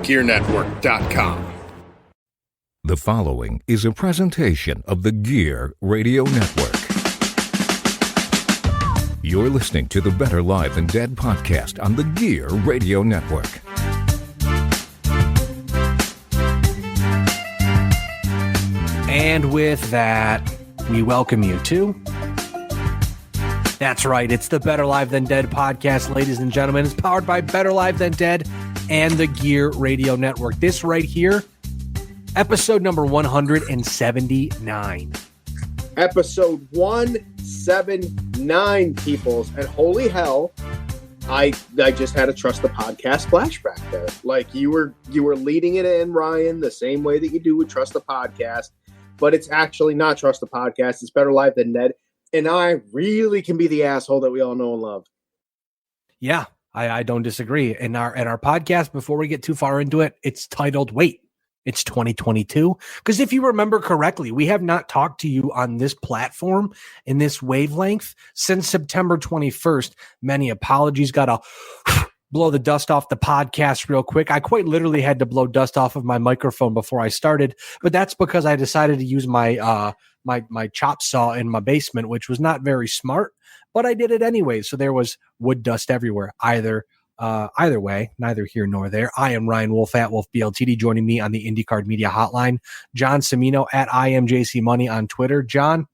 thegearnetwork.com. The following is a presentation of the Gear Radio Network. You're listening to the Better Live Than Dead podcast on the Gear Radio Network. And with that, we welcome you to... That's right, it's the Better Live Than Dead podcast, ladies and gentlemen. It's powered by Better Live Than Dead and the Gear Radio Network. This right here, episode number 179. Episode 179, peoples. And holy hell, I just had a Trust the Podcast flashback there. Like you were leading it in, Ryan, the same way that you do with Trust the Podcast. But it's actually not Trust the Podcast. It's Better Live Than Dead. And I really can be the asshole that we all know and love. Yeah, I don't disagree. In our podcast, before we get too far into it, it's titled, Wait, it's 2022. Because if you remember correctly, we have not talked to you on this platform in this wavelength since September 21st. Many apologies. Got to blow the dust off the podcast real quick. I quite literally had to blow dust off of my microphone before I started, but that's because I decided to use my my chop saw in my basement, which was not very smart, but I did it anyway. So there was wood dust everywhere. Either way, neither here nor there. I am Ryan Wolfe at Wolfe BLTD. Joining me on the IndyCard Media Hotline, John Cimino at IMJCMoney on Twitter. John,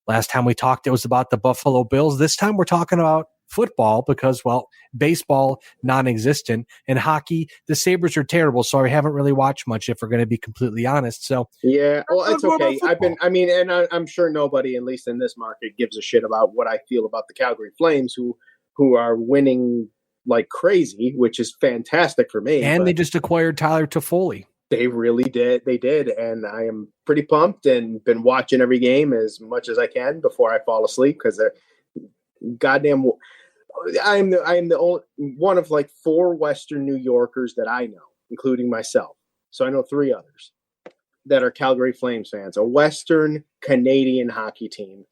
last time we talked, it was about the Buffalo Bills. This time we're talking about football because, well, baseball non-existent, and hockey, the Sabres are terrible, so I haven't really watched much, if we're going to be completely honest. So yeah, well, it's okay. I'm sure nobody, at least in this market, gives a shit about what I feel about the Calgary Flames, who are winning like crazy, which is fantastic for me. And they just acquired Tyler Toffoli. They really did. They did, and I am pretty pumped and been watching every game as much as I can before I fall asleep because they're goddamn. I'm the only one of like 4 Western New Yorkers that I know, including myself. So I know 3 others that are Calgary Flames fans. A Western Canadian hockey team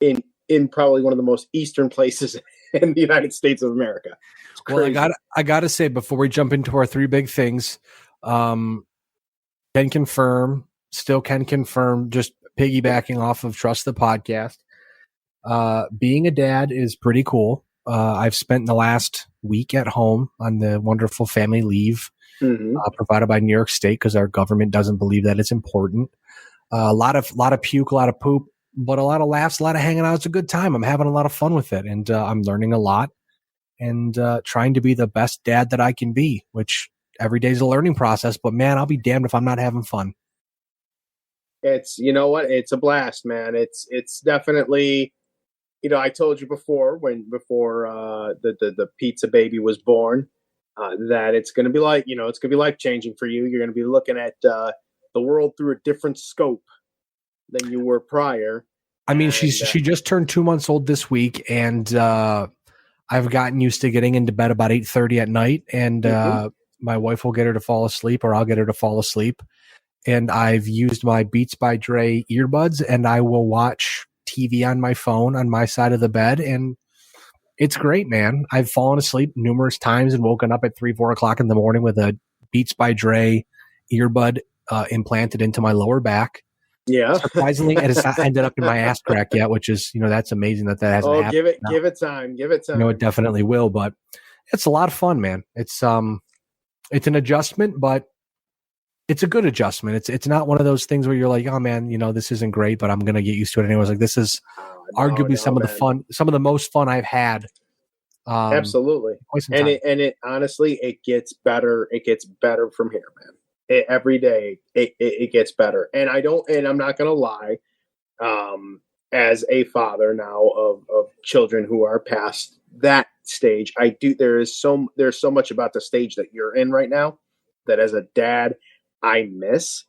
in probably one of the most eastern places in the United States of America. Well, I gotta say before we jump into our 3 big things, can confirm, just piggybacking off of Trust the Podcast. Being a dad is pretty cool. I've spent the last week at home on the wonderful family leave provided by New York State because our government doesn't believe that it's important. A lot of puke, a lot of poop, but a lot of laughs, a lot of hanging out. It's a good time. I'm having a lot of fun with it, and I'm learning a lot and trying to be the best dad that I can be, which every day is a learning process. But man, I'll be damned if I'm not having fun. It's, you know what? It's a blast, man. It's definitely. You know, I told you before the pizza baby was born, that it's going to be like, it's going to be life changing for you. You're going to be looking at the world through a different scope than you were prior. I mean, she just turned 2 months old this week, and I've gotten used to getting into bed about 8:30 at night, and my wife will get her to fall asleep, or I'll get her to fall asleep. And I've used my Beats by Dre earbuds, and I will watch TV on my phone on my side of the bed, and it's great, man. I've fallen asleep numerous times and woken up at 3-4 o'clock in the morning with a Beats by Dre earbud implanted into my lower back. Yeah, surprisingly, it has not ended up in my ass crack yet, which is, that's amazing that hasn't happened. Give it time. It definitely will, but it's a lot of fun, man. It's an adjustment, but it's a good adjustment. It's not one of those things where you're like, oh man, this isn't great, but I'm going to get used to it anyways. Like, this is arguably some of the most fun I've had. Absolutely. And it honestly, it gets better. It gets better from here, man. Every day it gets better. And I'm not going to lie. As a father now of children who are past that stage, there's so much about the stage that you're in right now that as a dad, I miss,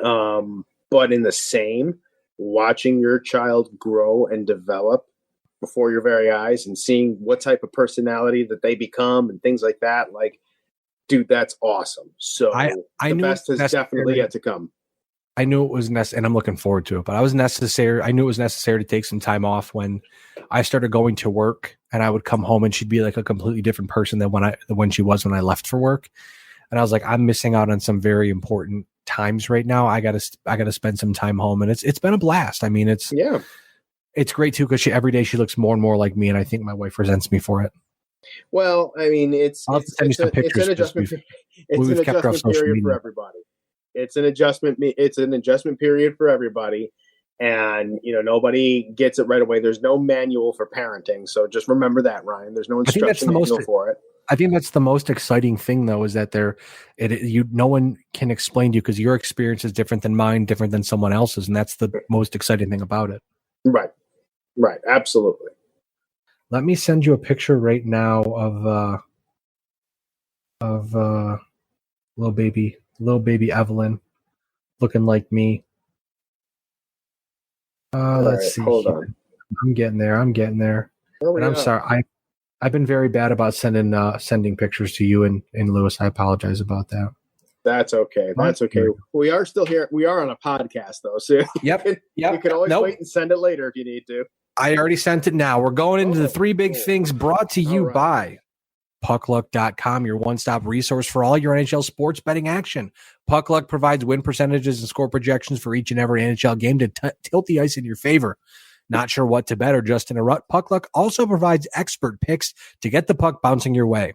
but in the same, watching your child grow and develop before your very eyes and seeing what type of personality that they become and things like that, like, dude, that's awesome. So the best has definitely yet to come. I knew it was necessary, and I'm looking forward to it, but I knew it was necessary to take some time off when I started going to work, and I would come home and she'd be like a completely different person than when she was when I left for work. And I was like, I'm missing out on some very important times right now. I gotta spend some time home, and it's been a blast. I mean, it's great too, because every day she looks more and more like me, and I think my wife resents me for it. Well, I mean, it's an adjustment period for everybody. It's an adjustment period for everybody. And, nobody gets it right away. There's no manual for parenting. So just remember that, Ryan. There's no instruction manual for it. I think that's the most exciting thing, though, is that no one can explain to you, because your experience is different than mine, different than someone else's. And that's the most exciting thing about it. Right. Absolutely. Let me send you a picture right now of little baby Evelyn looking like me. Let's see. Hold on. I'm getting there. And I'm sorry. I've been very bad about sending pictures to you and Lewis. I apologize about that. That's okay. We are still here. We are on a podcast, though. So you can always wait and send it later if you need to. I already sent it now. We're going into the three big things, brought to you by PuckLuck.com, your one-stop resource for all your NHL sports betting action. PuckLuck provides win percentages and score projections for each and every NHL game to tilt the ice in your favor. Not sure what to bet or just in a rut? PuckLuck also provides expert picks to get the puck bouncing your way.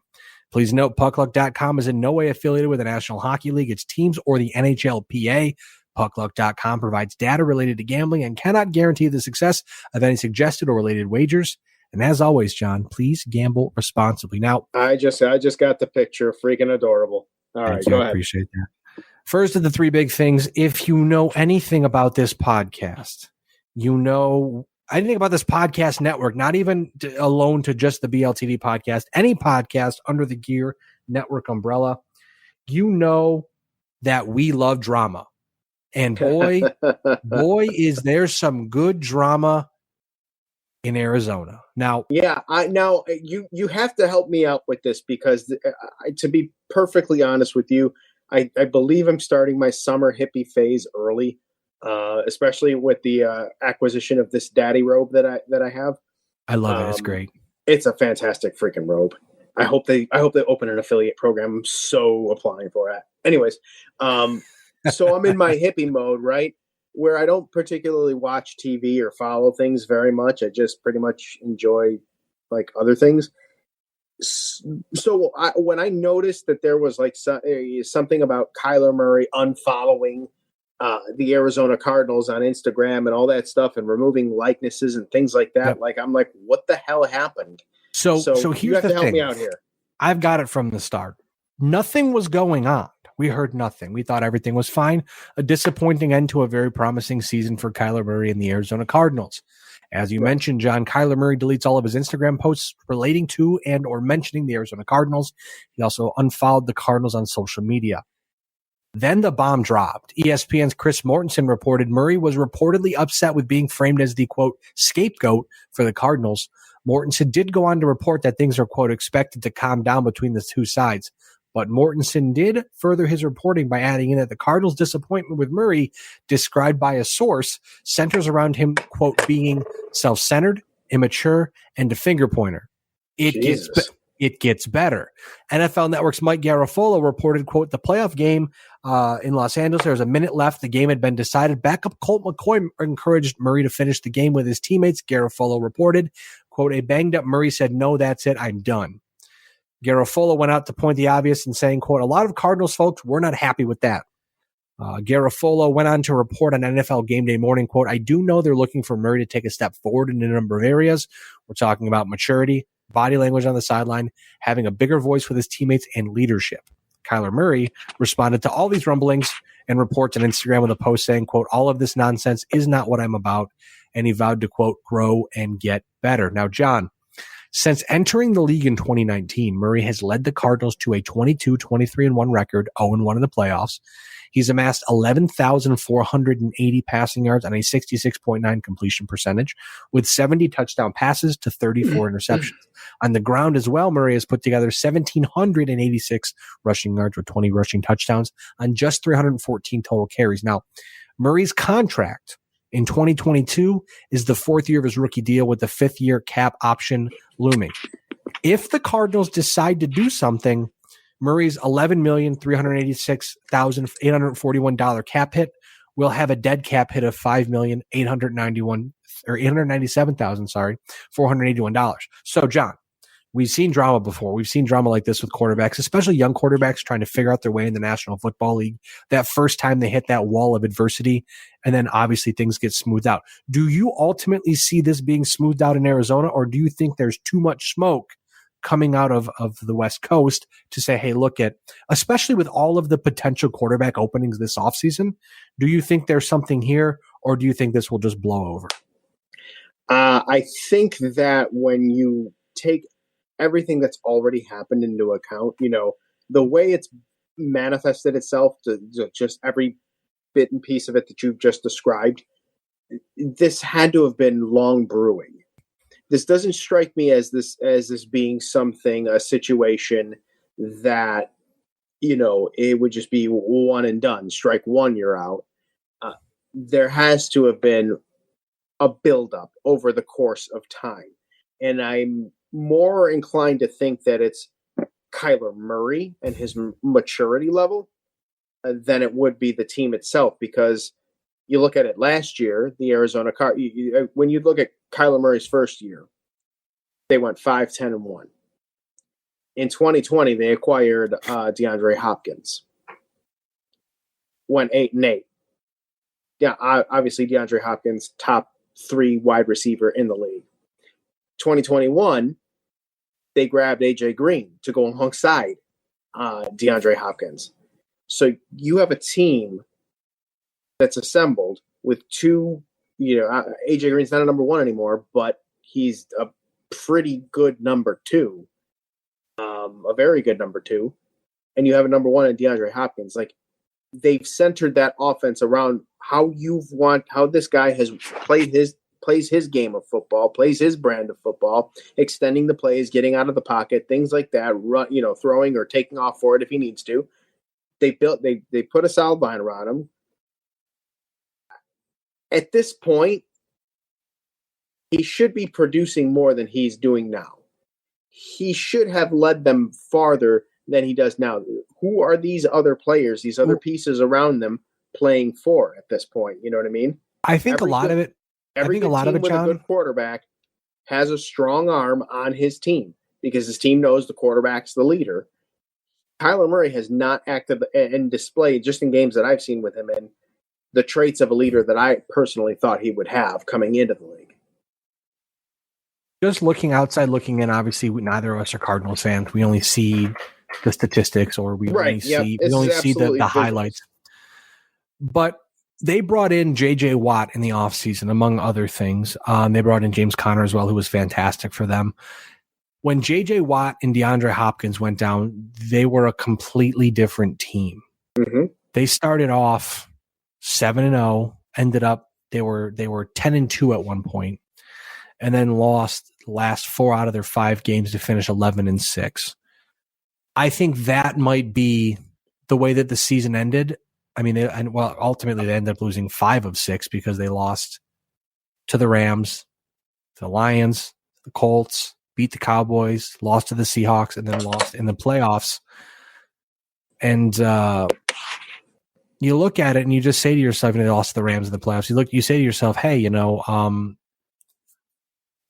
Please note, PuckLuck.com is in no way affiliated with the National Hockey League, its teams, or the NHLPA. PuckLuck.com provides data related to gambling and cannot guarantee the success of any suggested or related wagers. And as always, John, please gamble responsibly. Now, I just got the picture. Freaking adorable. All right, go ahead. I appreciate that. First of the three big things, if you know anything about this podcast, anything about this podcast network, not even alone to just the BLTD podcast, any podcast under the Gear Network umbrella, you know that we love drama. And boy, is there some good drama in Arizona. Now, you have to help me out with this, because to be perfectly honest with you, I believe I'm starting my summer hippie phase early, especially with the acquisition of this daddy robe that I have. I love it. It's great. It's a fantastic freaking robe. I hope they open an affiliate program. I'm so applying for it. Anyways, so I'm in my hippie mode, right? Where I don't particularly watch TV or follow things very much. I just pretty much enjoy like other things. So when I noticed that there was like something about Kyler Murray unfollowing the Arizona Cardinals on Instagram and all that stuff and removing likenesses and things like that, yep. Like I'm like, what the hell happened? So here's you have the to help thing. me out here. I've got it from the start. Nothing was going on. We heard nothing. We thought everything was fine. A disappointing end to a very promising season for Kyler Murray and the Arizona Cardinals. As you mentioned, John, Kyler Murray deletes all of his Instagram posts relating to and or mentioning the Arizona Cardinals. He also unfollowed the Cardinals on social media. Then the bomb dropped. ESPN's Chris Mortensen reported Murray was reportedly upset with being framed as the, quote, scapegoat for the Cardinals. Mortensen did go on to report that things are, quote, expected to calm down between the two sides. But Mortensen did further his reporting by adding in that the Cardinals' disappointment with Murray, described by a source, centers around him, quote, being self-centered, immature, and a finger pointer. It gets better. NFL Network's Mike Garafolo reported, quote, the playoff game in Los Angeles, there was a minute left. The game had been decided. Backup Colt McCoy encouraged Murray to finish the game with his teammates. Garafolo reported, quote, a banged-up Murray said, no, that's it. I'm done. Garafolo went out to point the obvious and saying, quote, a lot of Cardinals folks were not happy with that. Garafolo went on to report on NFL Game Day morning, quote, I do know they're looking for Murray to take a step forward in a number of areas. We're talking about maturity, body language on the sideline, having a bigger voice with his teammates, and leadership. Kyler Murray responded to all these rumblings and reports on Instagram with a post saying, quote, all of this nonsense is not what I'm about. And he vowed to, quote, grow and get better. Now, John, since entering the league in 2019, Murray has led the Cardinals to a 22-23-1 record, 0-1 in the playoffs. He's amassed 11,480 passing yards and a 66.9 completion percentage, with 70 touchdown passes to 34 interceptions. On the ground as well, Murray has put together 1,786 rushing yards with 20 rushing touchdowns on just 314 total carries. Now, Murray's contract in 2022 is the fourth year of his rookie deal, with the fifth-year cap option looming. If the Cardinals decide to do something, Murray's $11,386,841 cap hit will have a dead cap hit of $5,897,481. So, John, we've seen drama before. We've seen drama like this with quarterbacks, especially young quarterbacks trying to figure out their way in the National Football League. That first time they hit that wall of adversity, and then obviously things get smoothed out. Do you ultimately see this being smoothed out in Arizona, or do you think there's too much smoke coming out of the West Coast to say, hey, look at, especially with all of the potential quarterback openings this offseason, do you think there's something here, or do you think this will just blow over? I think that when you take everything that's already happened into account, the way it's manifested itself to just every bit and piece of it that you've just described, this had to have been long brewing. This doesn't strike me as this being a situation that, it would just be one and done. Strike one, you're out. There has to have been a buildup over the course of time. And I'm more inclined to think that it's Kyler Murray and his maturity level than it would be the team itself, because you look at it last year, the Arizona Cardinals, when you look at Kyler Murray's first year, they went 5-10-1. In 2020, they acquired DeAndre Hopkins. Went 8-8. Yeah, obviously DeAndre Hopkins, top 3 wide receiver in the league. 2021, they grabbed AJ Green to go alongside DeAndre Hopkins. So you have a team that's assembled with 2, AJ Green's not a number 1 anymore, but he's a pretty good number 2, a very good number 2. And you have a number 1 in DeAndre Hopkins. Like, they've centered that offense around how this guy has plays his game of football, plays his brand of football, extending the plays, getting out of the pocket, things like that, throwing or taking off for it if he needs to. They put a solid line around him. At this point, he should be producing more than he's doing now. He should have led them farther than he does now. Who are these other players, these other pieces around them playing for at this point? You know what I mean? I think a lot of it, John, a good quarterback has a strong arm on his team because his team knows the quarterback's the leader. Kyler Murray has not acted and displayed, just in games that I've seen with him, and the traits of a leader that I personally thought he would have coming into the league. Just looking outside, looking in, obviously neither of us are Cardinals fans. We only see the statistics, or we only see the highlights. But they brought in J.J. Watt in the offseason, among other things. They brought in James Conner as well, who was fantastic for them. When J.J. Watt and DeAndre Hopkins went down, they were a completely different team. Mm-hmm. They started off 7-0, ended up they were 10-2 at one point, and then lost the last 4 out of their 5 games to finish 11-6. I think that might be the way that the season ended. I mean, ultimately they ended up losing 5 of 6 because they lost to the Rams, the Lions, the Colts, beat the Cowboys, lost to the Seahawks, and then lost in the playoffs. And you look at it and you just say to yourself, and they lost to the Rams in the playoffs. You say to yourself, hey,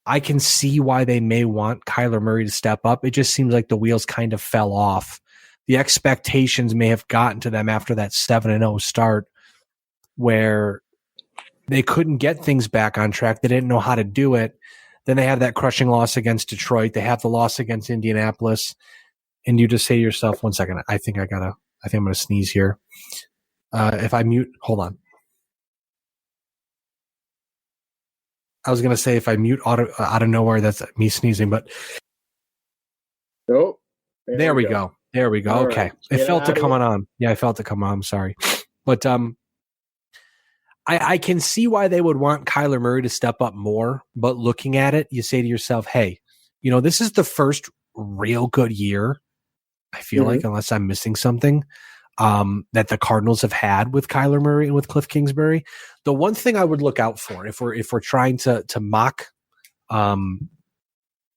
I can see why they may want Kyler Murray to step up. It just seems like the wheels kind of fell off. The expectations may have gotten to them after that 7-0 start where they couldn't get things back on track. They didn't know how to do it. Then they have that crushing loss against Detroit. They have the loss against Indianapolis. And you just say to yourself, 1 second, I think I'm going to sneeze here. If I mute, hold on. I was going to say if I mute out of nowhere, that's me sneezing, but nope. There we go. There we go. All okay. Right. It felt it coming on. Yeah, I felt it coming on. I'm sorry. But I can see why they would want Kyler Murray to step up more. But looking at it, you say to yourself, hey, this is the first real good year, I feel like, unless I'm missing something, that the Cardinals have had with Kyler Murray and with Cliff Kingsbury. The one thing I would look out for if we're trying to mock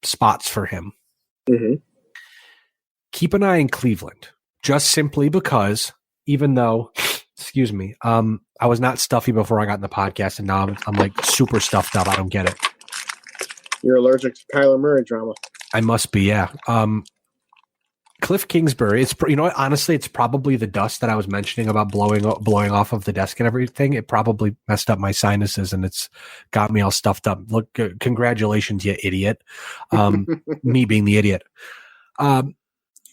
spots for him, keep an eye on Cleveland, just simply because even though, excuse me, I was not stuffy before I got in the podcast, and now I'm like super stuffed up. I don't get it. You're allergic to Kyler Murray drama. I must be, yeah. Cliff Kingsbury, honestly, it's probably the dust that I was mentioning about blowing off of the desk and everything. It probably messed up my sinuses and it's got me all stuffed up. Look, congratulations, you idiot. Me being the idiot.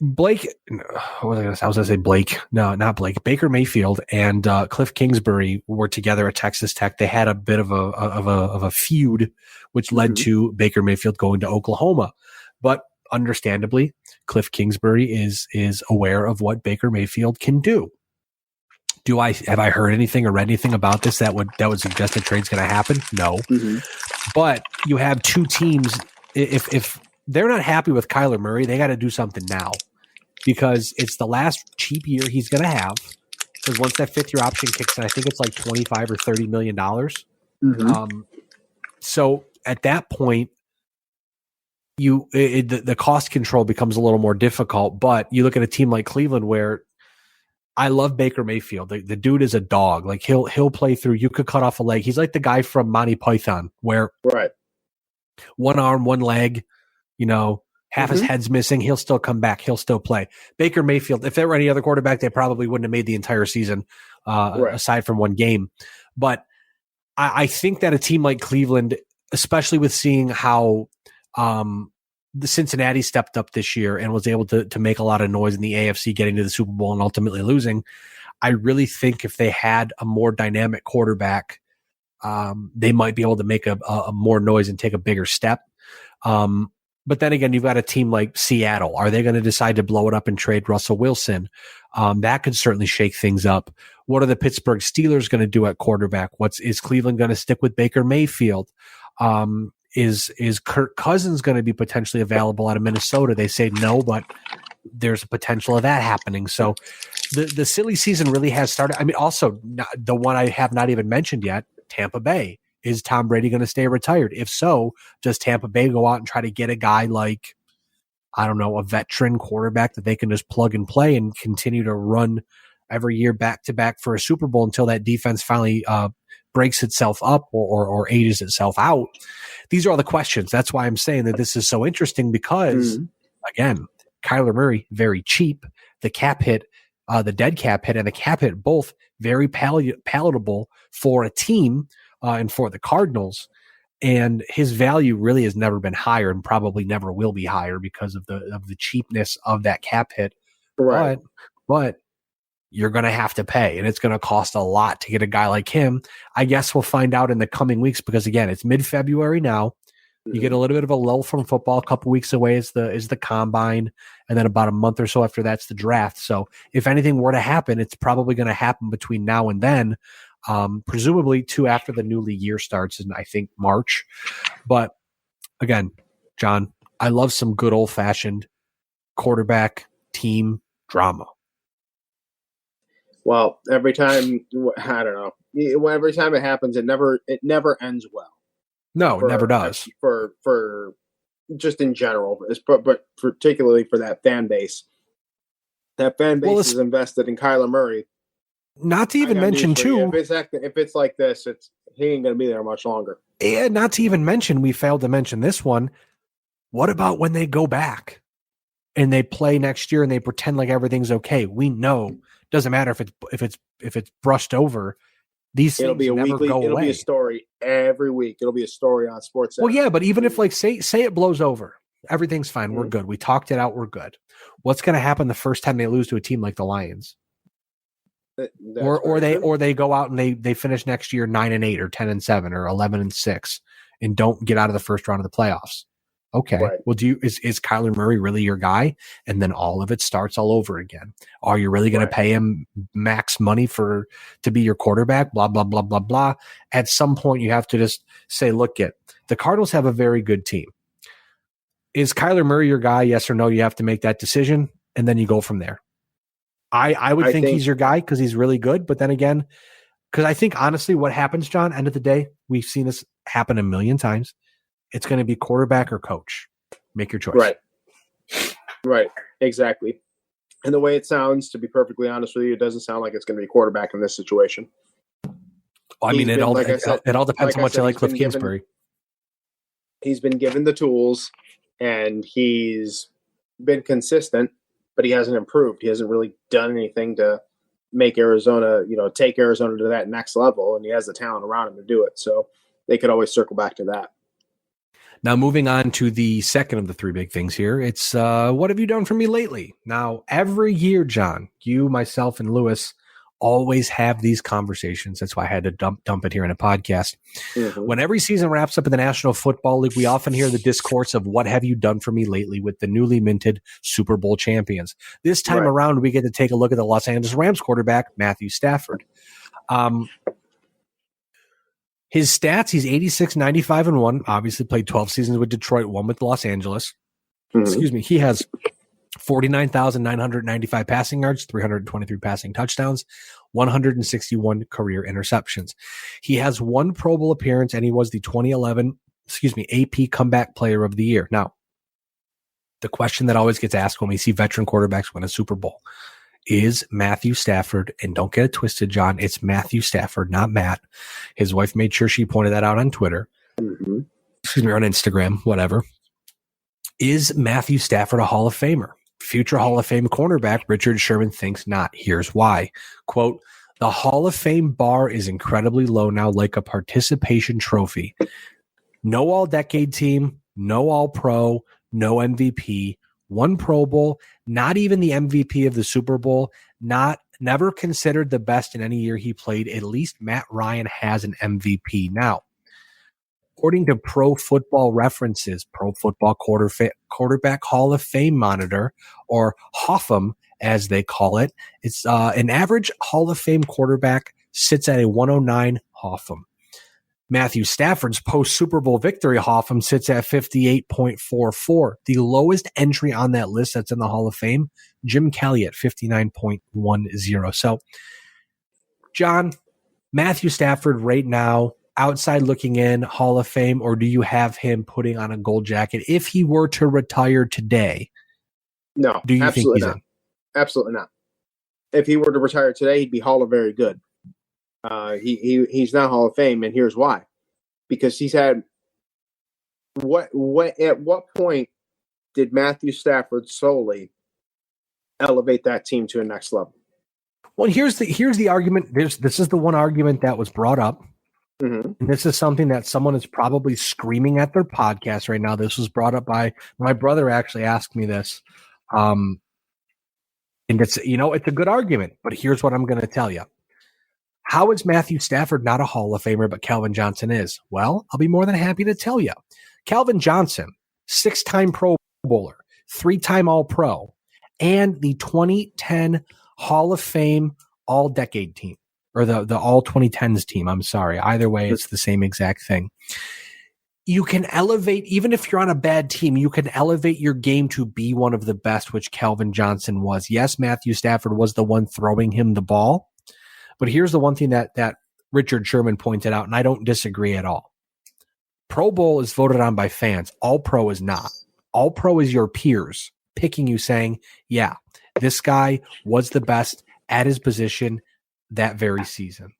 Blake, what was I going to say? I was going to say Blake. No, not Blake. Baker Mayfield and Cliff Kingsbury were together at Texas Tech. They had a bit of a feud, which led to Baker Mayfield going to Oklahoma. But understandably, Cliff Kingsbury is aware of what Baker Mayfield can do. Have I heard anything or read anything about this that would suggest the trade's going to happen? No. But you have two teams. If they're not happy with Kyler Murray, they got to do something now, because it's the last cheap year he's going to have. Because once that fifth year option kicks in, I think it's like $25 or $30 million. So at that point, the cost control becomes a little more difficult. But you look at a team like Cleveland, where I love Baker Mayfield. The dude is a dog. Like he'll play through. You could cut off a leg. He's like the guy from Monty Python, where one arm, one leg, half his head's missing. He'll still come back. He'll still play. Baker Mayfield, if there were any other quarterback, they probably wouldn't have made the entire season, aside from one game. But I think that a team like Cleveland, especially with seeing how the Cincinnati stepped up this year and was able to make a lot of noise in the AFC, getting to the Super Bowl and ultimately losing, I really think if they had a more dynamic quarterback, they might be able to make a more noise and take a bigger step. But then again, you've got a team like Seattle. Are they going to decide to blow it up and trade Russell Wilson? That could certainly shake things up. What are the Pittsburgh Steelers going to do at quarterback? Is Cleveland going to stick with Baker Mayfield? Is Kirk Cousins going to be potentially available out of Minnesota? They say no, but there's a potential of that happening. So the silly season really has started. I mean, also the one I have not even mentioned yet, Tampa Bay. Is Tom Brady going to stay retired? If so, does Tampa Bay go out and try to get a guy like, I don't know, a veteran quarterback that they can just plug and play and continue to run every year back to back for a Super Bowl until that defense finally breaks itself up or ages itself out? These are all the questions. That's why I'm saying that this is so interesting because, again, Kyler Murray, very cheap. The cap hit, the dead cap hit and the cap hit, both very palatable for a team and for the Cardinals. And his value really has never been higher and probably never will be higher because of the cheapness of that cap hit. Right. But you're going to have to pay, and it's going to cost a lot to get a guy like him. I guess we'll find out in the coming weeks because, again, it's mid-February now. You get a little bit of a lull from football. A couple weeks away is the combine, and then about a month or so after that's the draft. So if anything were to happen, it's probably going to happen between now and then, presumably too after the new league year starts in, I think, March. But again, John, I love some good old-fashioned quarterback team drama. Well, every time, I don't know. Every time it happens, it never ends well. No, it never does. For just in general, but particularly for that fan base. That fan base is invested in Kyler Murray. Not to even mention, too, if it's like this, he ain't going to be there much longer. Yeah, not to even mention, we failed to mention this one. What about when they go back and they play next year and they pretend like everything's okay? We know. Doesn't matter if it's brushed over. These things never go away. It'll be a story every week. It'll be a story on Sports. Well, yeah, but even if say it blows over, everything's fine. We're good. We talked it out. We're good. What's going to happen the first time they lose to a team like the Lions? Or they go out and they finish next year 9-8 or 10-7 or 11-6 and don't get out of the first round of the playoffs. Okay. Right. Well, is Kyler Murray really your guy? And then all of it starts all over again. Are you really going to pay him max money to be your quarterback? Blah, blah, blah, blah, blah. At some point you have to just say, look, the Cardinals have a very good team. Is Kyler Murray your guy? Yes or no? You have to make that decision. And then you go from there. I would think he's your guy because he's really good. But then again, because I think honestly what happens, John, end of the day, we've seen this happen a million times. It's going to be quarterback or coach. Make your choice. Right. Exactly. And the way it sounds, to be perfectly honest with you, it doesn't sound like it's going to be quarterback in this situation. I mean, it all depends how much I like Cliff Kingsbury. He's been given the tools, and he's been consistent, but he hasn't improved. He hasn't really done anything to make Arizona, take Arizona to that next level, and he has the talent around him to do it. So they could always circle back to that. Now, moving on to the second of the three big things here, it's what have you done for me lately? Now, every year, John, you, myself, and Lewis always have these conversations. That's why I had to dump it here in a podcast. Mm-hmm. When every season wraps up in the National Football League, we often hear the discourse of what have you done for me lately with the newly minted Super Bowl champions. This time around, we get to take a look at the Los Angeles Rams quarterback, Matthew Stafford. His stats, he's 86, 95, and 1. Obviously played 12 seasons with Detroit, 1 with Los Angeles. Mm-hmm. Excuse me. He has 49,995 passing yards, 323 passing touchdowns, 161 career interceptions. He has 1 Pro Bowl appearance, and he was the 2011, AP Comeback Player of the Year. Now, the question that always gets asked when we see veteran quarterbacks win a Super Bowl is Matthew Stafford, and don't get it twisted, John, it's Matthew Stafford, not Matt. His wife made sure she pointed that out on Twitter. Mm-hmm. On Instagram, whatever. Is Matthew Stafford a Hall of Famer? Future Hall of Fame cornerback Richard Sherman thinks not. Here's why. Quote, the Hall of Fame bar is incredibly low now, like a participation trophy. No all-decade team, no all-pro, no MVP, 1 Pro Bowl, not even the MVP of the Super Bowl, never considered the best in any year he played. At least Matt Ryan has an MVP now. According to Pro Football References, Pro Football Quarterback Hall of Fame Monitor, or HOFM as they call it, it's an average Hall of Fame quarterback sits at a 109 HOFM. Matthew Stafford's post-Super Bowl victory HOFM sits at 58.44. The lowest entry on that list that's in the Hall of Fame, Jim Kelly at 59.10. So, John, Matthew Stafford right now, outside looking in, Hall of Fame, or do you have him putting on a gold jacket? If he were to retire today, no, do you think he's in? Absolutely not. If he were to retire today, he'd be Hall of Very Good. He's not Hall of Fame, and here's why. Because he's had at what point did Matthew Stafford solely elevate that team to a next level? Well, here's the argument. This is the one argument that was brought up. Mm-hmm. And this is something that someone is probably screaming at their podcast right now. This was brought up by my brother. Actually asked me this. And it's a good argument, but here's what I'm going to tell you. How is Matthew Stafford not a Hall of Famer, but Calvin Johnson is? Well, I'll be more than happy to tell you. Calvin Johnson, 6-time Pro Bowler, 3-time All-Pro, and the 2010 Hall of Fame All-Decade team, or the All-2010s team. I'm sorry. Either way, it's the same exact thing. You can elevate, even if you're on a bad team, you can elevate your game to be one of the best, which Calvin Johnson was. Yes, Matthew Stafford was the one throwing him the ball. But here's the one thing that Richard Sherman pointed out, and I don't disagree at all. Pro Bowl is voted on by fans. All Pro is not. All Pro is your peers picking you, saying, yeah, this guy was the best at his position that very season.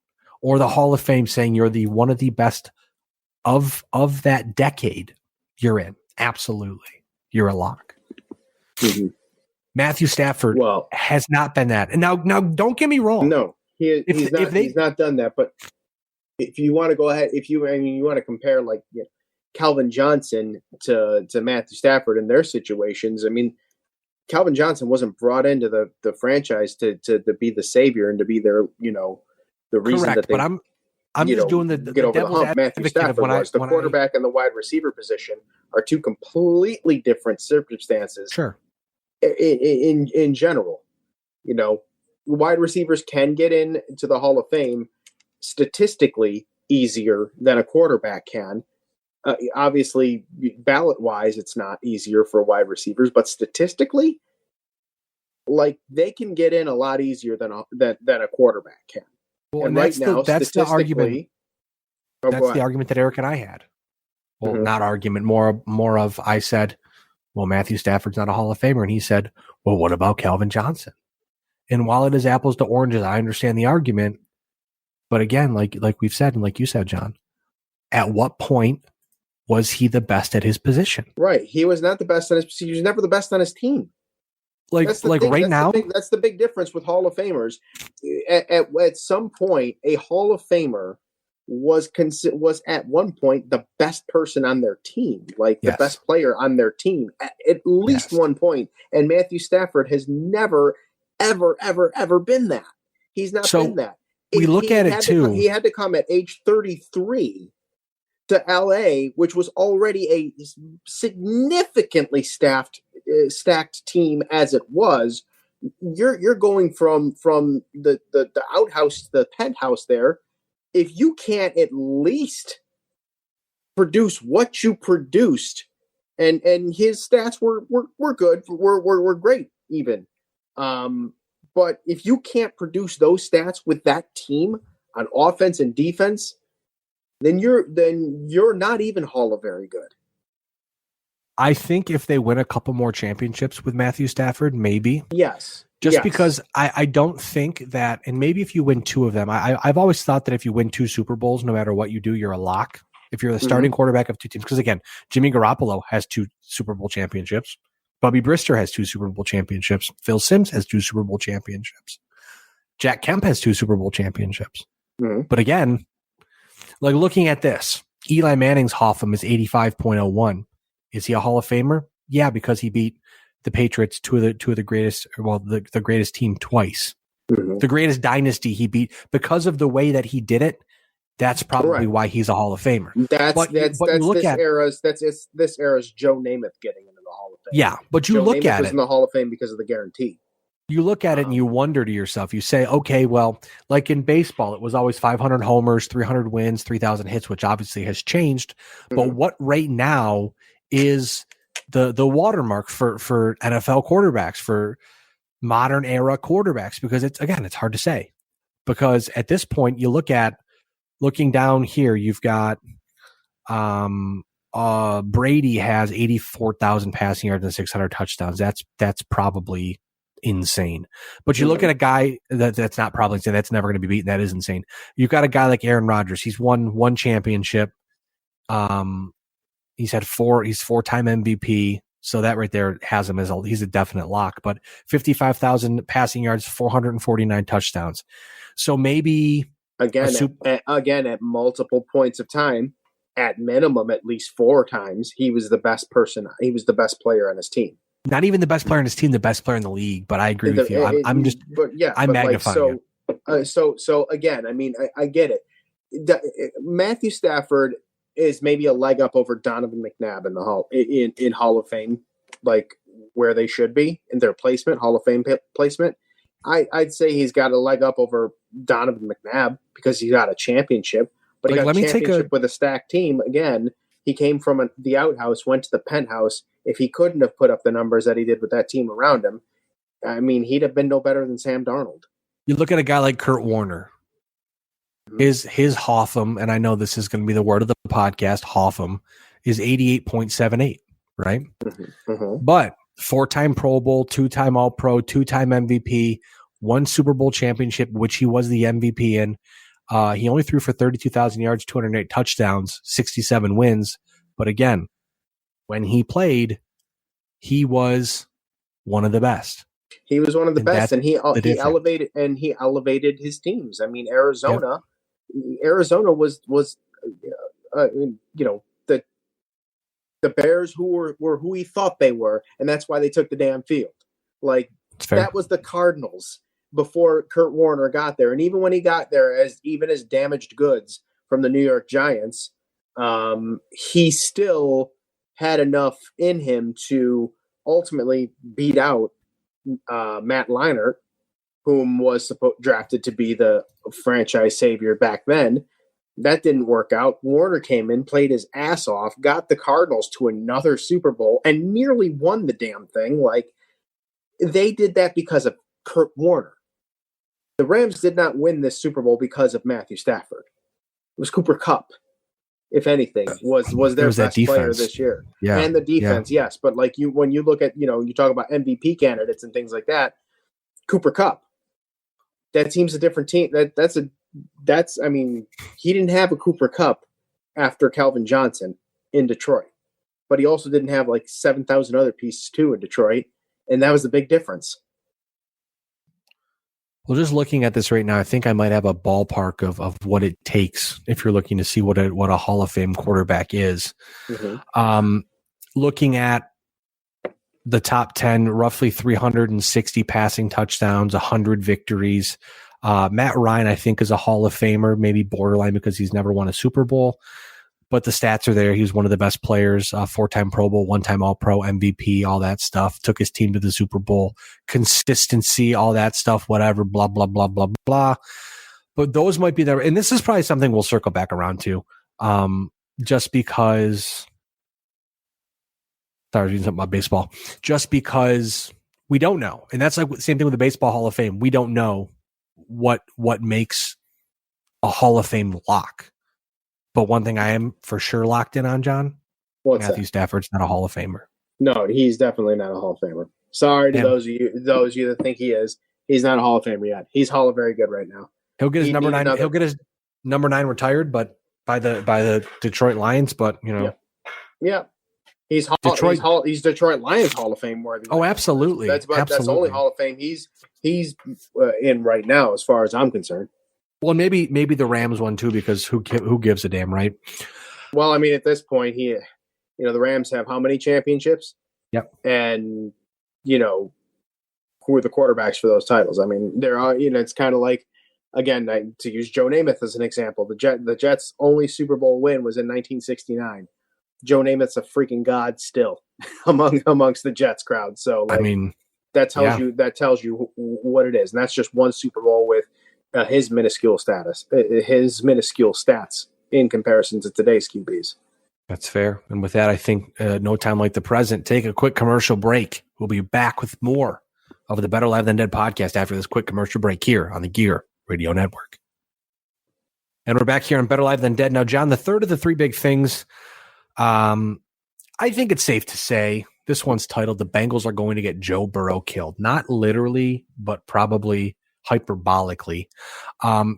Or the Hall of Fame saying you're the one of the best of that decade you're in. Absolutely. You're a lock. Mm-hmm. Matthew Stafford has not been that. And now don't get me wrong. No. He's not done that, but if you want to go ahead, you want to compare like Calvin Johnson to Matthew Stafford in their situations. I mean, Calvin Johnson wasn't brought into the franchise to be the savior and to be their the reason correct, that they. But I'm just doing the get over the hump. Matthew Stafford was the quarterback and the wide receiver position are 2 completely different circumstances. Sure. In general, wide receivers can get into the Hall of Fame statistically easier than a quarterback can. Obviously, ballot-wise, it's not easier for wide receivers, but statistically, they can get in a lot easier than a quarterback can. Well, and that's the argument. That's the argument that Eric and I had. Well, not argument, more of I said, Well, Matthew Stafford's not a Hall of Famer. And he said, well, what about Calvin Johnson? And while it is apples to oranges, I understand the argument. But again, like we've said, and like you said, John, at what point was he the best at his position? Right. He was not the best on his position. He was never the best on his team. That's the big difference with Hall of Famers. At some point, a Hall of Famer was at one point the best person on their team, like the best player on their team at least one point. And Matthew Stafford has never, ever, ever, ever been that. He's not been that. We look at it too. He had to come at age 33 to LA, which was already a significantly stacked team as it was. You're going from the outhouse to the penthouse there. If you can't at least produce what you produced, and his stats were good, were great even. But if you can't produce those stats with that team on offense and defense, then you're not even Hall of Very good. I think if they win a couple more championships with Matthew Stafford, maybe. Yes. Because I don't think that, and maybe if you win two of them, I've always thought that if you win two Super Bowls, no matter what you do, you're a lock. If you're the starting quarterback of two teams, because again, Jimmy Garoppolo has 2 Super Bowl championships. Bubby Brister has 2 Super Bowl championships. Phil Simms has 2 Super Bowl championships. Jack Kemp has 2 Super Bowl championships. But again, like looking at this, Eli Manning's Hoffman is 85.01. Is he a Hall of Famer? Yeah, because he beat the Patriots, two of the greatest, the greatest team twice. The greatest dynasty he beat because of the way that he did it. That's probably why he's a Hall of Famer. That's this era's Joe Namath getting into the Hall of Fame. Yeah, but you look at it. Was in the Hall of Fame because of the guarantee. You look at it and you wonder to yourself. You say, okay, well, like in baseball, it was always 500 homers, 300 wins, 3,000 hits, which obviously has changed. But what right now is the watermark for NFL quarterbacks, for modern era quarterbacks? Because it's hard to say. Because at this point, you looking down here, you've got Brady has 84,000 passing yards and 600 touchdowns. That's probably insane. But you look at a guy that's not probably insane. That's never going to be beaten. That is insane. You've got a guy like Aaron Rodgers. He's won 1 championship. He's had 4. He's 4-time MVP. So that right there has him he's a definite lock. But 55,000 passing yards, 449 touchdowns. So maybe again at multiple points of time, at minimum at least 4 times, he was the best person. He was the best player on his team. Not even the best player in his team, the best player in the league. But I agree with you. I'm magnifying it. So again, I mean, I get it. Matthew Stafford is maybe a leg up over Donovan McNabb in the in Hall of Fame, like where they should be in their placement, Hall of Fame placement. I'd say he's got a leg up over Donovan McNabb because he got a championship, but he got a championship with a stacked team. Again, he came from the outhouse, went to the penthouse. If he couldn't have put up the numbers that he did with that team around him, I mean, he'd have been no better than Sam Darnold. You look at a guy like Kurt Warner. His Hoffman, and I know this is going to be the word of the podcast, Hoffman, is 88.78, right? But 4-time Pro Bowl, 2-time All-Pro, 2-time MVP, 1 Super Bowl championship, which he was the MVP in. He only threw for 32,000 yards, 208 touchdowns, 67 wins. But again, when he played, he was one of the best. He was one of the best, and he elevated his teams. I mean, Arizona was the Bears who were who he thought they were, and that's why they took the damn field. Like that was the Cardinals before Kurt Warner got there, and even when he got there, as damaged goods from the New York Giants, he still had enough in him to ultimately beat out Matt Leinart, whom was drafted to be the franchise savior back then. That didn't work out. Warner came in, played his ass off, got the Cardinals to another Super Bowl, and nearly won the damn thing. Like, they did that because of Kurt Warner. The Rams did not win this Super Bowl because of Matthew Stafford. It was Cooper Kupp. if anything, was their best player this year. Yeah. And the defense, yes. But like when you look at, you talk about MVP candidates and things like that, Cooper Kupp, that team's a different team. I mean, he didn't have a Cooper Kupp after Calvin Johnson in Detroit, but he also didn't have like 7,000 other pieces too in Detroit. And that was the big difference. Well, just looking at this right now, I think I might have a ballpark of what it takes if you're looking to see what a Hall of Fame quarterback is. Mm-hmm. Looking at the top 10, roughly 360 passing touchdowns, 100 victories. Matt Ryan, I think, is a Hall of Famer, maybe borderline because he's never won a Super Bowl. But the stats are there. He was one of the best players, 4-time Pro Bowl, 1-time All-Pro, MVP, all that stuff. Took his team to the Super Bowl. Consistency, all that stuff, whatever, blah, blah, blah, blah, blah. But those might be there. And this is probably something we'll circle back around to. Just because – sorry, I was reading something about baseball. Just because we don't know. And that's like the same thing with the Baseball Hall of Fame. We don't know what makes a Hall of Fame lock. But one thing I am for sure locked in on, John, Matthew Stafford's not a Hall of Famer. No, he's definitely not a Hall of Famer. Sorry to those of you that think he is. He's not a Hall of Famer yet. He's Hall of very good right now. He'll get his number 9. He'll get his number 9 retired, but by the Detroit Lions. But yeah. He's Detroit Lions Hall of Fame worthy. Oh, absolutely. That's the only Hall of Fame he's in right now, as far as I'm concerned. Well, maybe the Rams one too, because who gives a damn, right? Well, I mean, at this point, the Rams have how many championships? Yep. And who are the quarterbacks for those titles? I mean, there are. It's kind of like, again, to use Joe Namath as an example, the Jets' only Super Bowl win was in 1969. Joe Namath's a freaking god still amongst the Jets crowd. So, like, I mean, that tells you what it is, and that's just one Super Bowl with his minuscule stats in comparison to today's QBs. That's fair. And with that, I think no time like the present. Take a quick commercial break. We'll be back with more of the Better Live Than Dead podcast after this quick commercial break here on the Gear Radio Network. And we're back here on Better Live Than Dead. Now, John, the third of the three big things, I think it's safe to say this one's titled, "The Bengals Are Going to Get Joe Burrow Killed." Not literally, but probably hyperbolically.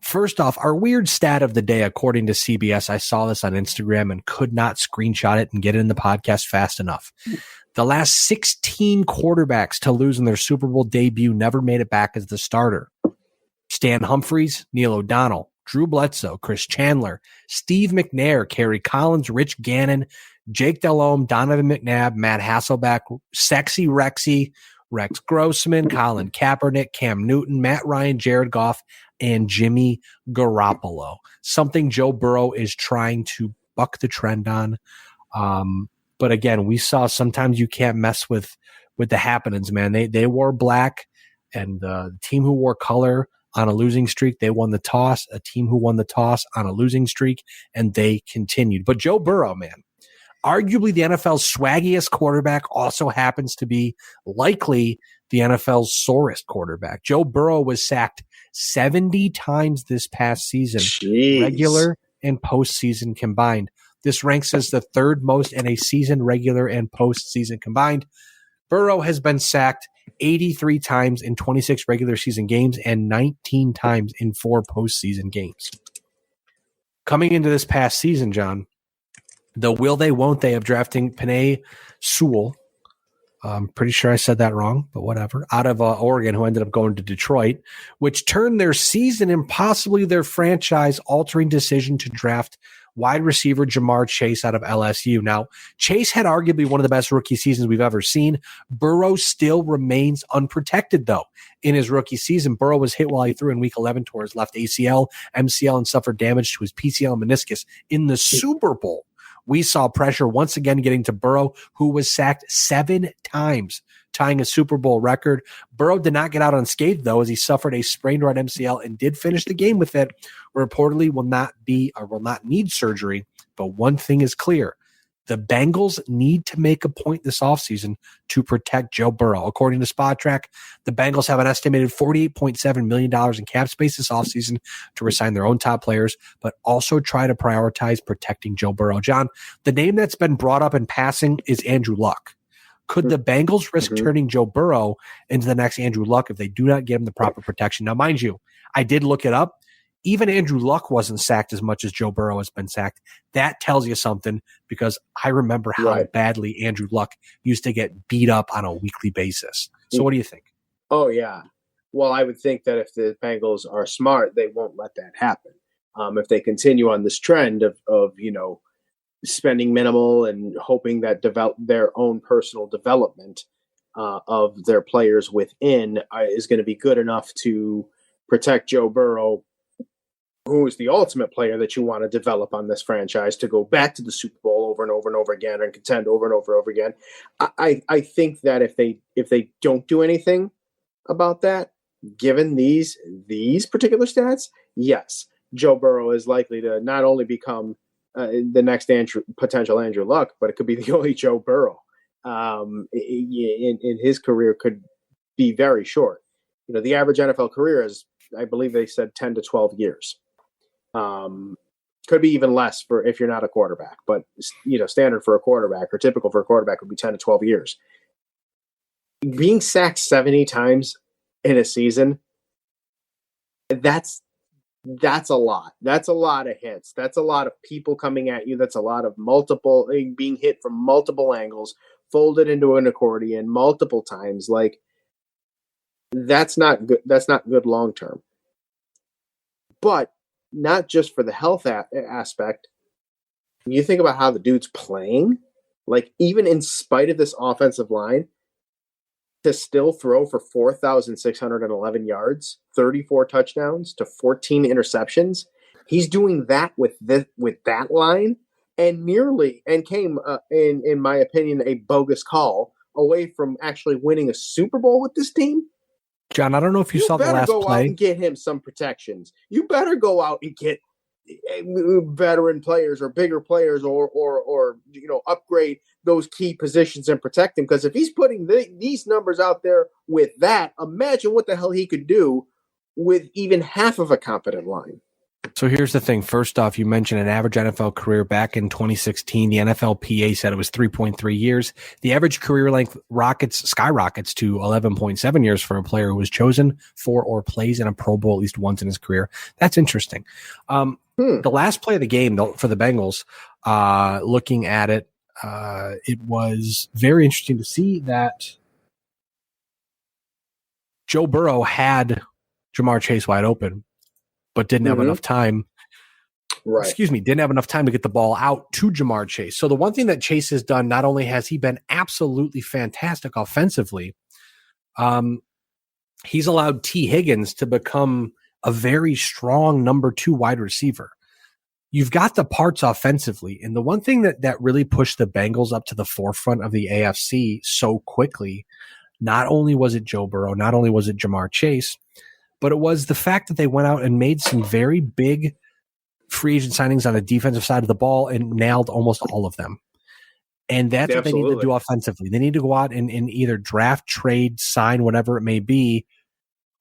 First off, our weird stat of the day, according to CBS, I saw this on Instagram and could not screenshot it and get it in the podcast fast enough. The last 16 quarterbacks to lose in their Super Bowl debut never made it back as the starter. Stan Humphries, Neil O'Donnell, Drew Bledsoe, Chris Chandler, Steve McNair, Kerry Collins, Rich Gannon, Jake Delhomme, Donovan McNabb, Matt Hasselbeck, Sexy Rexy, Rex Grossman, Colin Kaepernick, Cam Newton, Matt Ryan, Jared Goff, and Jimmy Garoppolo. Something Joe Burrow is trying to buck the trend on. But again, we saw sometimes you can't mess with the happenings, man. They wore black, and the team who wore color on a losing streak, they won the toss. A team who won the toss on a losing streak, and they continued. But Joe Burrow, man, arguably the NFL's swaggiest quarterback, also happens to be likely the NFL's sorest quarterback. Joe Burrow was sacked 70 times this past season, regular and postseason combined. This ranks as the third most in a season, regular and postseason combined. Burrow has been sacked 83 times in 26 regular season games and 19 times in 4 postseason games. Coming into this past season, John, the will they, won't they of drafting Penei Sewell, I'm pretty sure I said that wrong, but whatever, out of Oregon, who ended up going to Detroit, which turned their season and possibly their franchise-altering decision to draft wide receiver Jamar Chase out of LSU. Now, Chase had arguably one of the best rookie seasons we've ever seen. Burrow still remains unprotected, though. In his rookie season, Burrow was hit while he threw in Week 11 toward his left ACL, MCL, and suffered damage to his PCL and meniscus. In the Super Bowl, we saw pressure once again getting to Burrow, who was sacked 7 times, tying a Super Bowl record. Burrow did not get out unscathed, though, as he suffered a sprained right MCL and did finish the game with it. Reportedly will not need surgery. But one thing is clear. The Bengals need to make a point this offseason to protect Joe Burrow. According to SpotTrack, the Bengals have an estimated $48.7 million in cap space this offseason to resign their own top players, but also try to prioritize protecting Joe Burrow. John, the name that's been brought up in passing is Andrew Luck. Could the Bengals risk turning Joe Burrow into the next Andrew Luck if they do not give him the proper protection? Now, mind you, I did look it up. Even Andrew Luck wasn't sacked as much as Joe Burrow has been sacked. That tells you something, because I remember how badly Andrew Luck used to get beat up on a weekly basis. So what do you think? Oh, yeah. Well, I would think that if the Bengals are smart, they won't let that happen. If they continue on this trend of spending minimal and hoping that their own personal development of their players within is going to be good enough to protect Joe Burrow, who is the ultimate player that you want to develop on this franchise to go back to the Super Bowl over and over and over again and contend over and over again. I think that if they don't do anything about that, given these particular stats, yes, Joe Burrow is likely to not only become the next potential Andrew Luck, but it could be the only Joe Burrow in his career could be very short. The average NFL career is, I believe they said 10 to 12 years. Could be even less for if you're not a quarterback, but standard for a quarterback or typical for a quarterback would be 10 to 12 years. Being sacked 70 times in a season, that's a lot. That's a lot of hits. That's a lot of people coming at you. That's a lot of being hit from multiple angles, folded into an accordion multiple times. Like, that's not good. That's not good long term. But not just for the health aspect. When you think about how the dude's playing, like, even in spite of this offensive line, to still throw for 4,611 yards, 34 touchdowns to 14 interceptions. He's doing that with that line, and came, in my opinion, a bogus call away from actually winning a Super Bowl with this team. John, I don't know if you saw the last play. You better go out and get him some protections. You better go out and get veteran players or bigger players or upgrade those key positions and protect him. Because if he's putting these numbers out there with that, imagine what the hell he could do with even half of a competent line. So here's the thing. First off, you mentioned an average NFL career back in 2016. The NFLPA said it was 3.3 years. The average career length skyrockets to 11.7 years for a player who was chosen for or plays in a Pro Bowl at least once in his career. That's interesting. The last play of the game for the Bengals, looking at it, it was very interesting to see that Joe Burrow had Jamar Chase wide open, but didn't have enough time. Right. Didn't have enough time to get the ball out to Jamar Chase. So the one thing that Chase has done, not only has he been absolutely fantastic offensively, he's allowed T. Higgins to become a very strong number 2 wide receiver. You've got the parts offensively. And the one thing that really pushed the Bengals up to the forefront of the AFC so quickly, not only was it Joe Burrow, not only was it Jamar Chase, but it was the fact that they went out and made some very big free agent signings on the defensive side of the ball and nailed almost all of them. And that's what they need to do offensively. They need to go out and either draft, trade, sign, whatever it may be,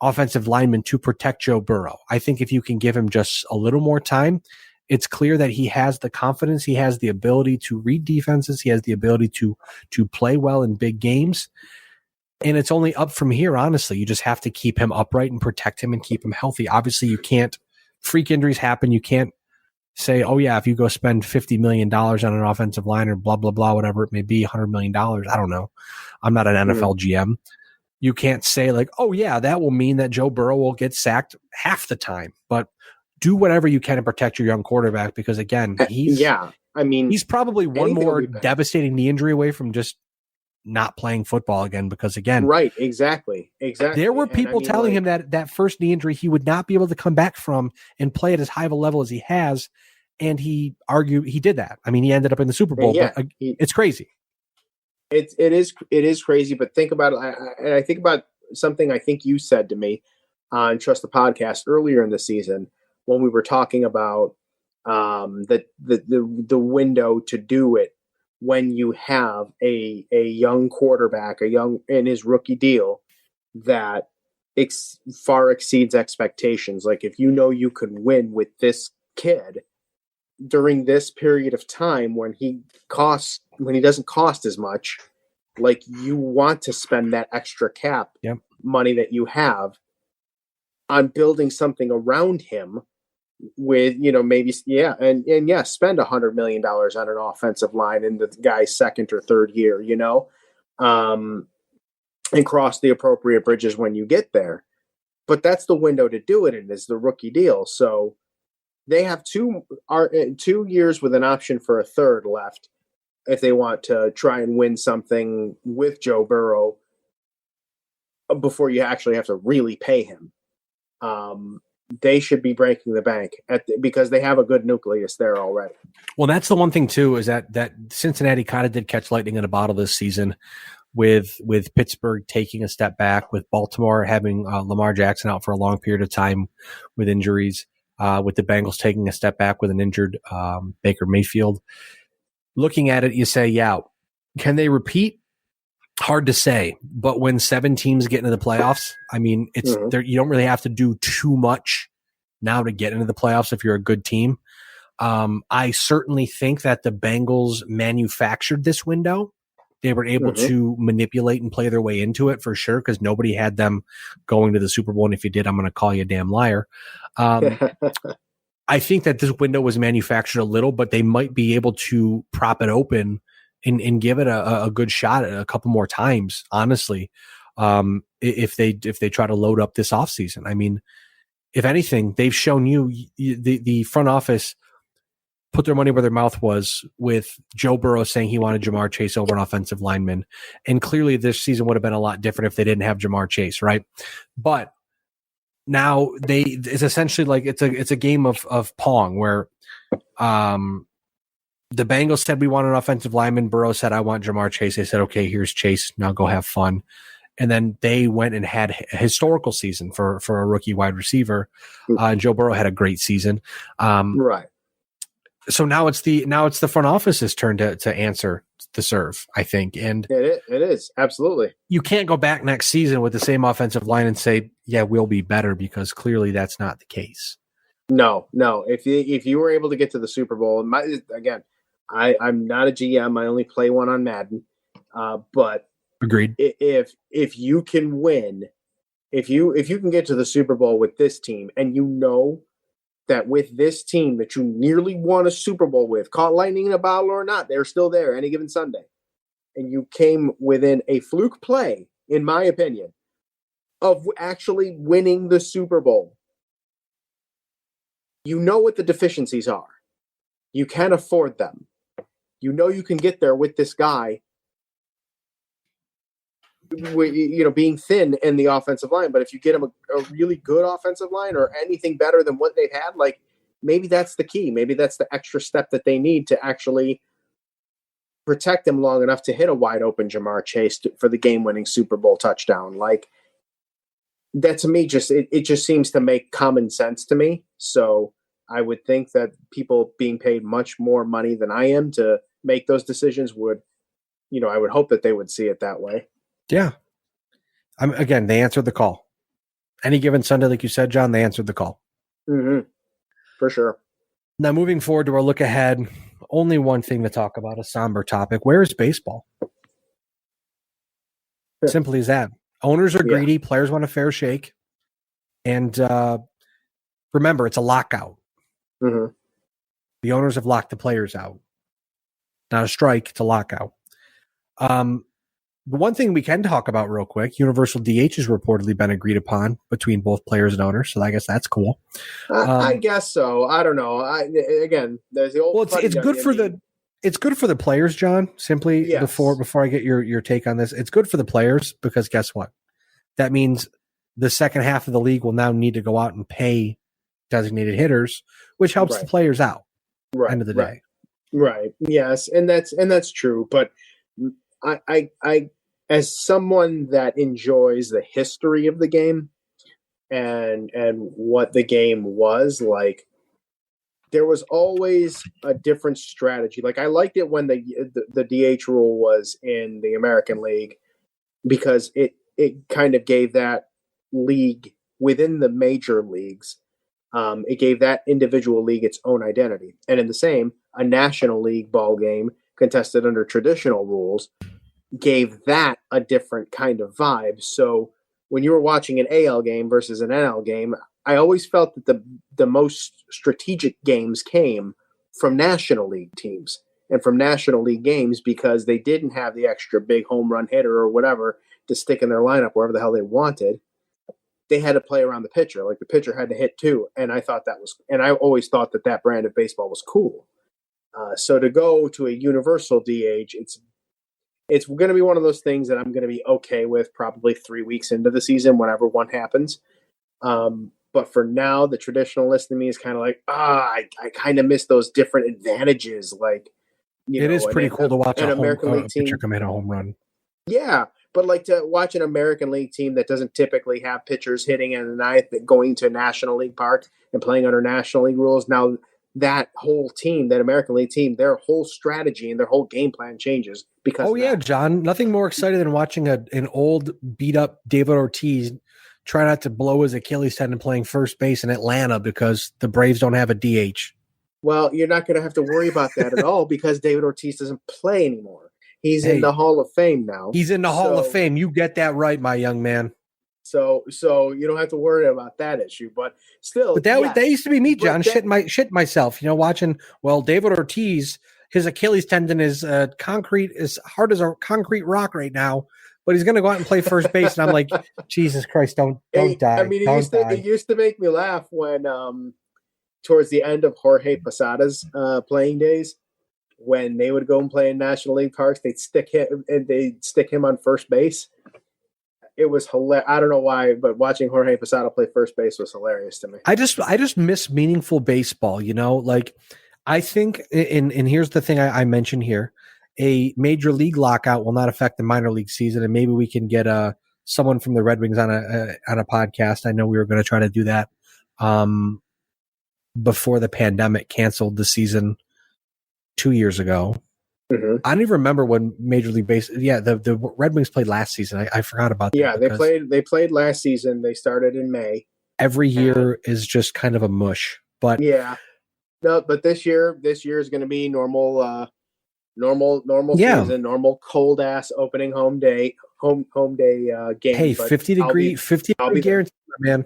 offensive linemen to protect Joe Burrow. I think if you can give him just a little more time, it's clear that he has the confidence. He has the ability to read defenses. He has the ability to play well in big games. And it's only up from here, honestly. You just have to keep him upright and protect him and keep him healthy. Obviously, you can't – freak injuries happen. You can't say, oh, yeah, if you go spend $50 million on an offensive line or blah, blah, blah, whatever it may be, $100 million. I don't know. I'm not an NFL GM. You can't say like, oh, yeah, that will mean that Joe Burrow will get sacked half the time. But do whatever you can to protect your young quarterback because, again, he's probably one more devastating knee injury away from just not playing football again because, again, right, exactly. There were people telling him that first knee injury he would not be able to come back from and play at as high of a level as he has, and he argued he did that. I mean, he ended up in the Super Bowl, but it's crazy. It is crazy, but think about it. I think about something I think you said to me on Trust the Podcast earlier in the season when we were talking about the window to do it when you have a young quarterback, in his rookie deal that far exceeds expectations. Like if you know you could win with this kid during this period of time when he doesn't cost as much, like you want to spend that extra cap money that you have on building something around him with, maybe, spend $100 million on an offensive line in the guy's second or third year, and cross the appropriate bridges when you get there. But that's the window to do it in, is the rookie deal. So they have 2 years with an option for a third left if they want to try and win something with Joe Burrow before you actually have to really pay him. They should be breaking the bank because they have a good nucleus there already. Well, that's the one thing too, is that Cincinnati kind of did catch lightning in a bottle this season with Pittsburgh taking a step back, with Baltimore having Lamar Jackson out for a long period of time with injuries, with the Bengals taking a step back with an injured Baker Mayfield. Looking at it, you say, can they repeat? Hard to say, but when 7 teams get into the playoffs, I mean, it's you don't really have to do too much now to get into the playoffs if you're a good team. I certainly think that the Bengals manufactured this window. They were able to manipulate and play their way into it for sure, because nobody had them going to the Super Bowl. And if you did, I'm going to call you a damn liar. I think that this window was manufactured a little, but they might be able to prop it open and give it a good shot a couple more times, honestly, if they try to load up this offseason. I mean, if anything, they've shown the front office put their money where their mouth was with Joe Burrow saying he wanted Jamar Chase over an offensive lineman. And clearly this season would have been a lot different if they didn't have Jamar Chase, right? But now it's essentially like it's a game of Pong where the Bengals said we want an offensive lineman. Burrow said, I want Jamar Chase. They said, okay, here's Chase. Now go have fun. And then they went and had a historical season for a rookie wide receiver. Joe Burrow had a great season. Right. So now it's the front office's turn to answer the serve, I think. And it is. Absolutely. You can't go back next season with the same offensive line and say, yeah, we'll be better, because clearly that's not the case. No. If you were able to get to the Super Bowl, I'm not a GM. I only play one on Madden. But agreed. If you can win, if you can get to the Super Bowl with this team, and you know that with this team that you nearly won a Super Bowl with, caught lightning in a bottle or not, they're still there any given Sunday, and you came within a fluke play, in my opinion, of actually winning the Super Bowl, you know what the deficiencies are. You can afford them. You know you can get there with this guy, being thin in the offensive line. But if you get him a really good offensive line or anything better than what they've had, like maybe that's the key. Maybe that's the extra step that they need to actually protect him long enough to hit a wide open Jamar Chase for the game-winning Super Bowl touchdown. Like that to me, it just seems to make common sense to me. So I would think that people being paid much more money than I am to make those decisions would, I would hope that they would see it that way. Yeah. Again, they answered the call. Any given Sunday, like you said, John, they answered the call. Mm-hmm. For sure. Now, moving forward to our look ahead, only one thing to talk about, a somber topic. Where is baseball? Simply as that. Owners are greedy. Players want a fair shake. And remember, it's a lockout. Mm-hmm. The owners have locked the players out. Not a strike, it's a lockout. The one thing we can talk about real quick, universal DH has reportedly been agreed upon between both players and owners, so I guess that's cool. I guess so. I don't know. There's the old. Well, it's good for the players, John. Simply before I get your take on this, it's good for the players because guess what? That means the second half of the league will now need to go out and pay designated hitters, which helps the players out. Right. End of the day. Right. Yes, and that's true. But I as someone that enjoys the history of the game and what the game was like, there was always a different strategy. Like I liked it when the DH rule was in the American League because it kind of gave that league within the major leagues. It gave that individual league its own identity. And in the same, a National League ball game contested under traditional rules gave that a different kind of vibe. So when you were watching an AL game versus an NL game, I always felt that the most strategic games came from National League teams and from National League games because they didn't have the extra big home run hitter or whatever to stick in their lineup wherever the hell they wanted. They had to play around the pitcher. Like the pitcher had to hit too. And I always thought that brand of baseball was cool. So to go to a universal DH, it's going to be one of those things that I'm going to be okay with probably 3 weeks into the season, whenever one happens. But for now, the traditionalist in me is kind of like, I kind of miss those different advantages. Like, it is pretty cool to watch an American League team pitcher come in a home run. Yeah, but like to watch an American League team that doesn't typically have pitchers hitting in the ninth, going to a National League park and playing under National League rules. Now that whole team, that American League team, their whole strategy and their whole game plan changes because. Oh yeah, John! Nothing more exciting than watching an old beat up David Ortiz try not to blow his Achilles tendon playing first base in Atlanta because the Braves don't have a DH. Well, you're not going to have to worry about that at all because David Ortiz doesn't play anymore. He's in the Hall of Fame now. He's in the Hall of Fame. You get that right, my young man. So you don't have to worry about that issue. But still, but that used to be me, John. Shit myself. Watching. Well, David Ortiz, his Achilles tendon is concrete, as hard as a concrete rock right now. But he's going to go out and play first base, and I'm like, Jesus Christ, don't die. I mean, it used to make me laugh when towards the end of Jorge Posada's playing days. When they would go and play in National League parks, they'd stick him on first base. It was hilarious. I don't know why, but watching Jorge Posada play first base was hilarious to me. I just miss meaningful baseball. Like I think, and here's the thing I mentioned here: a major league lockout will not affect the minor league season, and maybe we can get someone from the Red Wings on a podcast. I know we were going to try to do that before the pandemic canceled the season 2 years ago. Mm-hmm. I don't even remember when Major League Baseball. Yeah, the Red Wings played last season. I forgot about that. Yeah, they played last season. They started in May. Every year is just kind of a mush. But yeah, no. But this year is going to be normal season, normal cold ass opening home day game. Hey, 50 degree guarantee, man.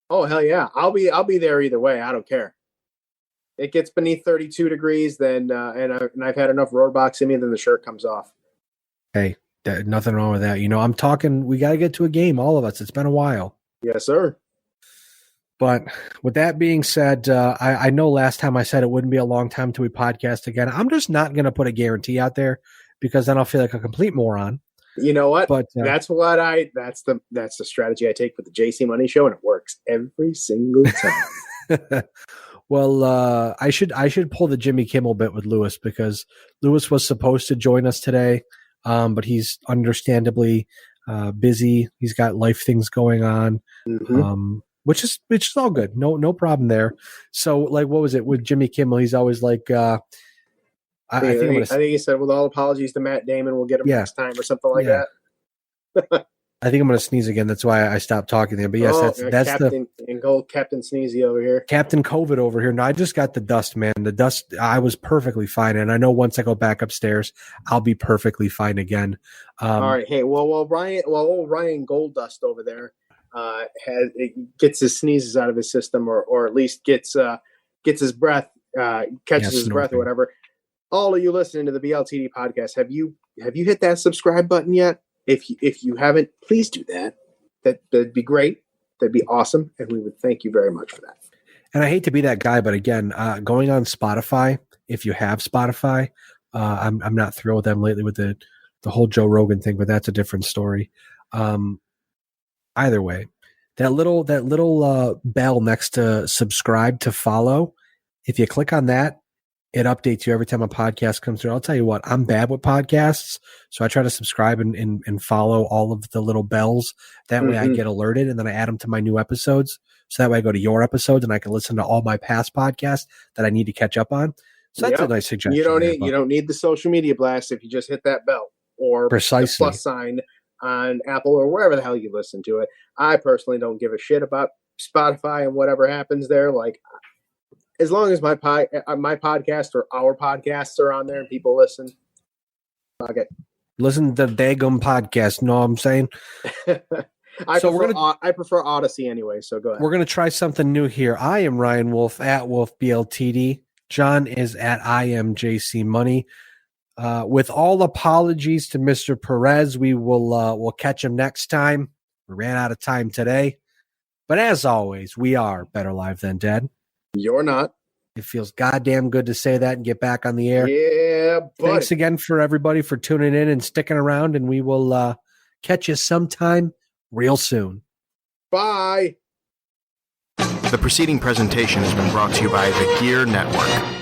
Oh hell yeah! I'll be there either way. I don't care. It gets beneath 32 degrees, then and I've had enough road box in me, then the shirt comes off. Hey, nothing wrong with that. I'm talking. We got to get to a game, all of us. It's been a while. Yes, sir. But with that being said, I know last time I said it wouldn't be a long time till we podcast again. I'm just not going to put a guarantee out there because then I'll feel like a complete moron. You know what? But that's the strategy I take with the JC Money Show, and it works every single time. Well, I should pull the Jimmy Kimmel bit with Lewis because Lewis was supposed to join us today, but he's understandably busy. He's got life things going on, which is all good. No problem there. So, like, what was it with Jimmy Kimmel? He's always like, I think he said, with all apologies to Matt Damon, we'll get him next time or something like that. I think I'm going to sneeze again. That's why I stopped talking there. But yes, that's Captain Sneezy over here. Captain COVID over here. No, I just got the dust, man. The dust, I was perfectly fine. And I know once I go back upstairs, I'll be perfectly fine again. All right. Hey, old Ryan Goldust over there gets his sneezes out of his system or at least gets his breath, catches his breath or whatever. All of you listening to the BLTD podcast, have you hit that subscribe button yet? If you haven't, please do that. That'd be great. That'd be awesome, and we would thank you very much for that. And I hate to be that guy, but again, going on Spotify, if you have Spotify, I'm not thrilled with them lately with the whole Joe Rogan thing, but that's a different story. Either way, that little bell next to subscribe to follow, if you click on that, it updates you every time a podcast comes through. I'll tell you what, I'm bad with podcasts, so I try to subscribe and follow all of the little bells. That way I get alerted, and then I add them to my new episodes. So that way I go to your episodes and I can listen to all my past podcasts that I need to catch up on. So that's a nice suggestion. You don't need the social media blast if you just hit that bell or precisely the plus sign on Apple or wherever the hell you listen to it. I personally don't give a shit about Spotify and whatever happens there. Like, as long as my podcast or our podcasts are on there and people listen, fuck it. Listen to the Dagum podcast. Know what I'm saying? I prefer Odyssey anyway, so go ahead. We're going to try something new here. I am Ryan Wolfe at Wolfe BLTD. John is at IMJC Money. With all apologies to Mr. Perez, we'll catch him next time. We ran out of time today. But as always, we are better live than dead. You're not. It feels goddamn good to say that and get back on the air. Yeah, buddy. Thanks again for everybody for tuning in and sticking around, and we will catch you sometime real soon. Bye. The preceding presentation has been brought to you by the Gear Network.